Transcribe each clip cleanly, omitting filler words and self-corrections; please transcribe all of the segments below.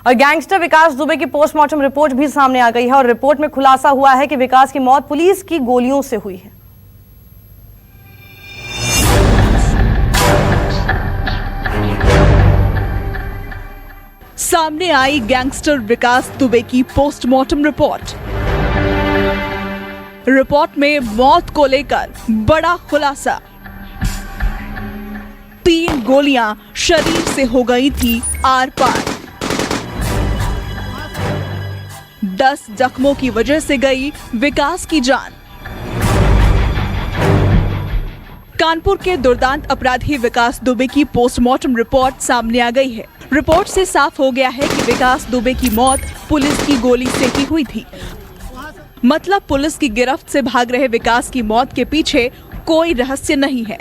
और गैंगस्टर विकास दुबे की postmortem report भी सामने आ गई है और रिपोर्ट में खुलासा हुआ है कि विकास की मौत पुलिस की गोलियों से हुई है। सामने आई गैंगस्टर विकास दुबे की पोस्टमार्टम रिपोर्ट। रिपोर्ट में मौत को लेकर बड़ा खुलासा। 3 गोलियां शरीर से हो गई थी आर पार। 10 जख्मों की वजह से गई विकास की जान। कानपुर के दुर्दांत अपराधी विकास दुबे की पोस्टमार्टम रिपोर्ट सामने आ गई है। रिपोर्ट से साफ हो गया है कि विकास दुबे की मौत पुलिस की गोली से ही हुई थी। मतलब पुलिस की गिरफ्त से भाग रहे विकास की मौत के पीछे कोई रहस्य नहीं है।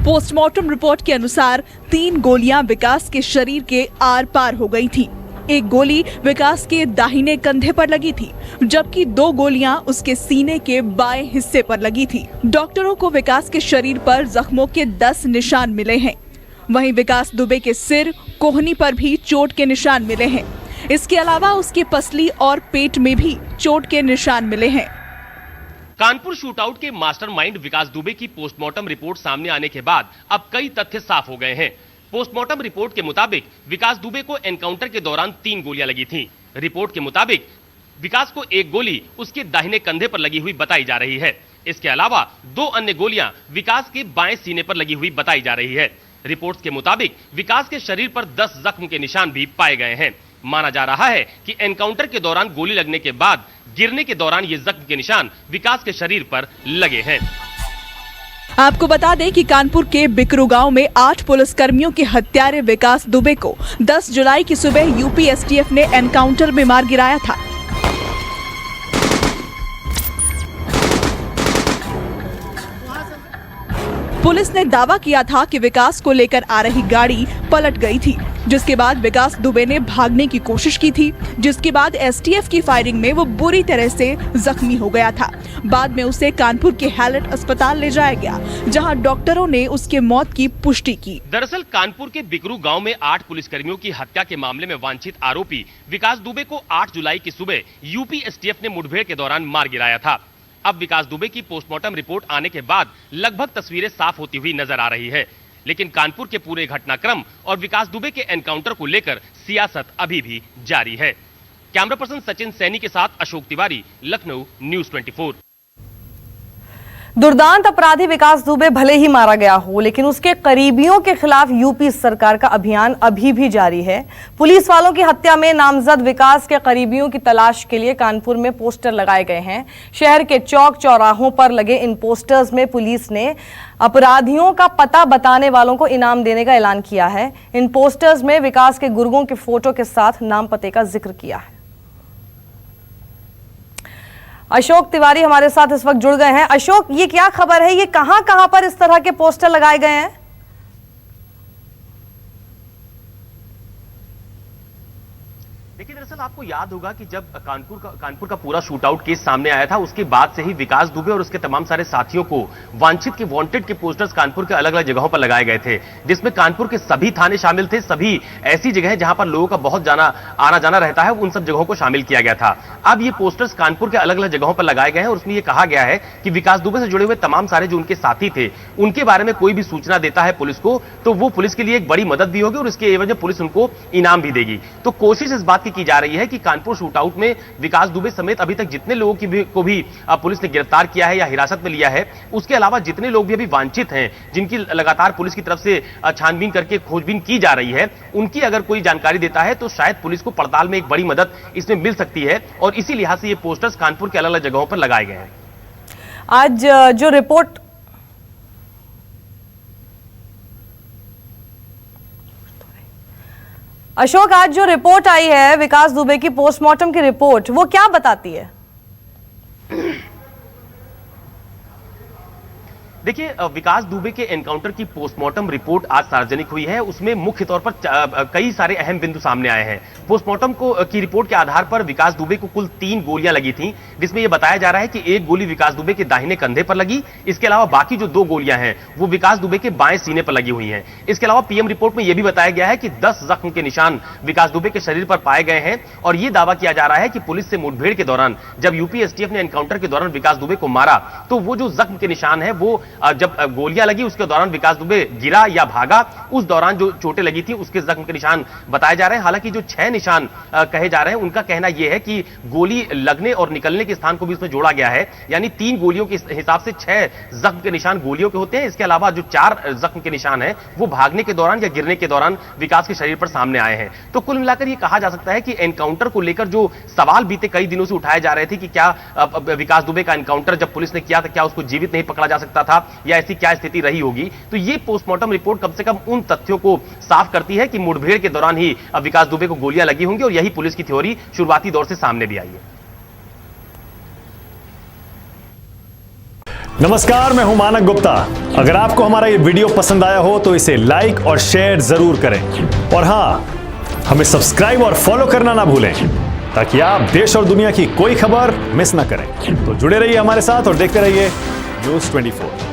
पोस्टमार्टम रिपोर्ट के अनुसार 3 गोलियां विकास के शरीर के आर पार हो गई थी। एक गोली विकास के दाहिने कंधे पर लगी थी, जबकि 2 गोलियां उसके सीने के बाएं हिस्से पर लगी थी। डॉक्टरों को विकास के शरीर पर जख्मों के 10 निशान मिले हैं। वहीं विकास दुबे के सिर, कोहनी पर भी चोट के निशान मिले हैं। इसके अलावा उसकी पसली और पेट में भी चोट के निशान मिले हैं। कानपुर शूटआउट के मास्टरमाइंड विकास दुबे की पोस्टमार्टम रिपोर्ट सामने आने के बाद अब कई तथ्य साफ हो गए हैं। पोस्टमार्टम रिपोर्ट के मुताबिक विकास दुबे को एनकाउंटर के दौरान 3 गोलियां लगी थीं। रिपोर्ट के मुताबिक विकास को एक गोली उसके दाहिने कंधे पर लगी हुई बताई जा रही है। इसके अलावा 2 अन्य गोलियां विकास के बाएं सीने पर लगी हुई बताई जा रही है। रिपोर्ट के मुताबिक विकास के शरीर पर 10 जख्म के निशान भी पाए गए हैं। माना जा रहा है कि एनकाउंटर के दौरान गोली लगने के बाद गिरने के दौरान ये जख्म के निशान विकास के शरीर पर लगे हैं। आपको बता दें कि कानपुर के बिकरू गांव में 8 पुलिसकर्मियों के हत्यारे विकास दुबे को 10 जुलाई की सुबह यूपी एसटीएफ ने एनकाउंटर में मार गिराया था। पुलिस ने दावा किया था कि विकास को लेकर आ रही गाड़ी पलट गई थी, जिसके बाद विकास दुबे ने भागने की कोशिश की थी, जिसके बाद एसटीएफ की फायरिंग में वो बुरी तरह से जख्मी हो गया था। बाद में उसे कानपुर के हैलेट अस्पताल ले जाया गया, जहां डॉक्टरों ने उसके मौत की पुष्टि की। दरअसल कानपुर के बिकरू गांव में 8 पुलिसकर्मियों की हत्या के मामले में वांछित आरोपी विकास दुबे को 8 जुलाई की सुबह यूपी एसटीएफ ने मुठभेड़ के दौरान मार गिराया था। अब विकास दुबे की पोस्टमार्टम रिपोर्ट आने के बाद लगभग तस्वीरें साफ होती हुई नजर आ रही है, लेकिन कानपुर के पूरे घटनाक्रम और विकास दुबे के एनकाउंटर को लेकर सियासत अभी भी जारी है। कैमरा पर्सन सचिन सैनी के साथ अशोक तिवारी, लखनऊ, न्यूज़ 24। दुर्दांत अपराधी विकास दुबे भले ही मारा गया हो, लेकिन उसके करीबियों के खिलाफ यूपी सरकार का अभियान अभी भी जारी है। पुलिस वालों की हत्या में नामजद विकास के करीबियों की तलाश के लिए कानपुर में पोस्टर लगाए गए हैं। शहर के चौक चौराहों पर लगे इन पोस्टर्स में पुलिस ने अपराधियों का पता बताने वालों को इनाम देने का ऐलान किया है। इन पोस्टर्स में विकास के गुर्गों के फोटो के साथ नाम पते का जिक्र किया है। अशोक तिवारी हमारे साथ इस वक्त जुड़ गए हैं। अशोक, ये क्या खबर है? ये कहां पर इस तरह के पोस्टर लगाए गए हैं? देखिए, दरअसल आपको याद होगा कि जब कानपुर का पूरा शूटआउट केस सामने आया था, उसके बाद से ही विकास दुबे और उसके तमाम सारे साथियों को वांछित के वांटेड के पोस्टर्स कानपुर के अलग अलग जगहों पर लगाए गए थे, जिसमें कानपुर के सभी थाने शामिल थे। सभी ऐसी जगह जहां पर लोगों का बहुत आना जाना रहता है, उन सब जगहों को शामिल किया गया था। अब ये पोस्टर्स कानपुर के अलग अलग जगहों पर लगाए गए हैं और उसमें यह कहा गया है कि विकास दुबे से जुड़े हुए तमाम सारे जो उनके साथी थे, उनके बारे में कोई भी सूचना देता है पुलिस को, तो वो पुलिस के लिए एक बड़ी मदद भी होगी और इसके एवज में पुलिस उनको इनाम भी देगी। तो कोशिश इस बात की जा रही है कि कानपुर शूटआउट में विकास दुबे समेत अभी तक जितने लोगों को भी पुलिस ने गिरफ्तार किया है या हिरासत में लिया है, उसके अलावा जितने लोग भी अभी वांछित हैं, जिनकी लगातार पुलिस की तरफ से छानबीन करके खोजबीन की जा रही है, उनकी अगर कोई जानकारी देता है तो शायद पुलिस को पड़ताल में एक बड़ी मदद इसमें मिल सकती है और इसी लिहाज से ये पोस्टर्स कानपुर के अलग अलग जगहों पर लगाए गए हैं। आज जो रिपोर्ट अशोक, आज जो रिपोर्ट आई है विकास दुबे की पोस्टमार्टम की रिपोर्ट, वो क्या बताती है? देखिए, विकास दुबे के एनकाउंटर की पोस्टमार्टम रिपोर्ट आज सार्वजनिक हुई है। उसमें मुख्य तौर पर कई सारे अहम बिंदु सामने आए हैं। पोस्टमार्टम की रिपोर्ट के आधार पर विकास दुबे को कुल 3 गोलियां लगी थीं, जिसमें यह बताया जा रहा है कि एक गोली विकास दुबे के दाहिने कंधे पर लगी। इसके अलावा बाकी जो 2 गोलियां हैं वो विकास दुबे के बाएं सीने पर लगी हुई हैं। इसके अलावा पीएम रिपोर्ट में यह भी बताया गया है कि 10 जख्म के निशान विकास दुबे के शरीर पर पाए गए हैं और यह दावा किया जा रहा है कि पुलिस से मुठभेड़ के दौरान जब यूपी एसटीएफ ने एनकाउंटर के दौरान विकास दुबे को मारा तो वो जो जख्म के निशान है वो जब गोलियां लगी उसके दौरान विकास दुबे गिरा या भागा, उस दौरान जो चोटें लगी थी उसके जख्म के निशान बताए जा रहे हैं। हालांकि जो 6 निशान कहे जा रहे हैं उनका कहना यह है कि गोली लगने और निकलने के स्थान को भी इसमें जोड़ा गया है, यानी 3 गोलियों के हिसाब से 6 जख्म के निशान गोलियों के होते हैं। इसके अलावा जो 4 जख्म के निशान है वो भागने के दौरान या गिरने के दौरान विकास के शरीर पर सामने आए हैं। तो कुल मिलाकर यह कहा जा सकता है कि एनकाउंटर को लेकर जो सवाल बीते कई दिनों से उठाए जा रहे थे कि क्या विकास दुबे का एनकाउंटर जब पुलिस ने किया था क्या उसको जीवित नहीं पकड़ा जा सकता था या ऐसी क्या स्थिति रही होगी, तो ये पोस्टमार्टम रिपोर्ट कम से कम उन तथ्यों को साफ करती है कि मुठभेड़ के दौरान ही विकास दुबे को गोलियां लगी होंगी और यही पुलिस की थ्योरी शुरुआती दौर से सामने भी आई है। नमस्कार, मैं हूं मानक गुप्ता। अगर आपको हमारा ये वीडियो पसंद आया हो तो इसे लाइक और शेयर जरूर करें और हां, हमें सब्सक्राइब और फॉलो करना ना भूलें ताकि आप देश और दुनिया की कोई खबर मिस ना करें। तो जुड़े रहिए हमारे साथ और देखते रहिए न्यूज़ 24।